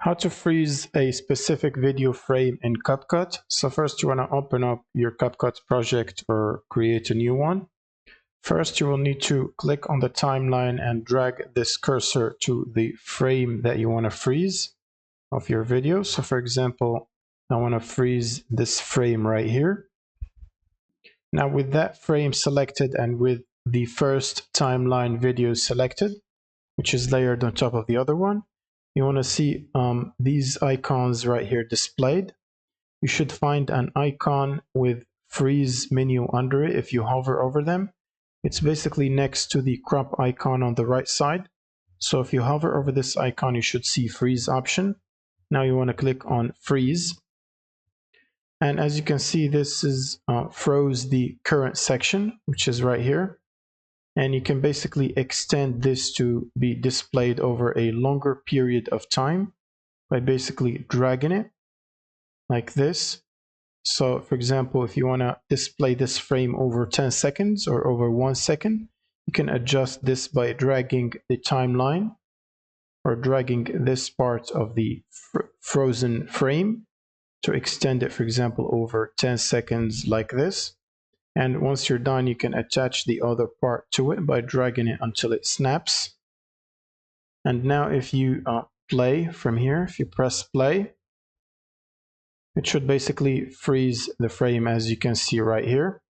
How to freeze a specific video frame in CapCut. So first you want to open up your CapCut project or create a new one. First you will need to click on the timeline and drag this cursor to the frame that you want to freeze of your video. So for example, I want to freeze this frame right here. Now with that frame selected and with the first timeline video selected, which is layered on top of the other one, you want to see these icons right here displayed. You should find an icon with freeze menu under it. If you hover over them, it's basically next to the crop icon on the right side. So if you hover over this icon, you should see freeze option. Now you want to click on freeze. And as you can see, this is froze the current section, which is right here. And you can basically extend this to be displayed over a longer period of time by basically dragging it like this. So for example, if you want to display this frame over 10 seconds or over 1 second, you can adjust this by dragging the timeline or dragging this part of the frozen frame to extend it, for example, over 10 seconds like this. And once you're done, you can attach the other part to it by dragging it until it snaps. And now if you play from here, if you press play, it should basically freeze the frame, as you can see right here.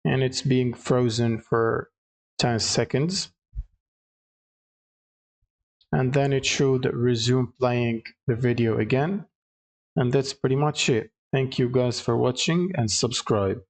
And it's being frozen for 10 seconds. And then it should resume playing the video again. And that's pretty much it. Thank you guys for watching and subscribe.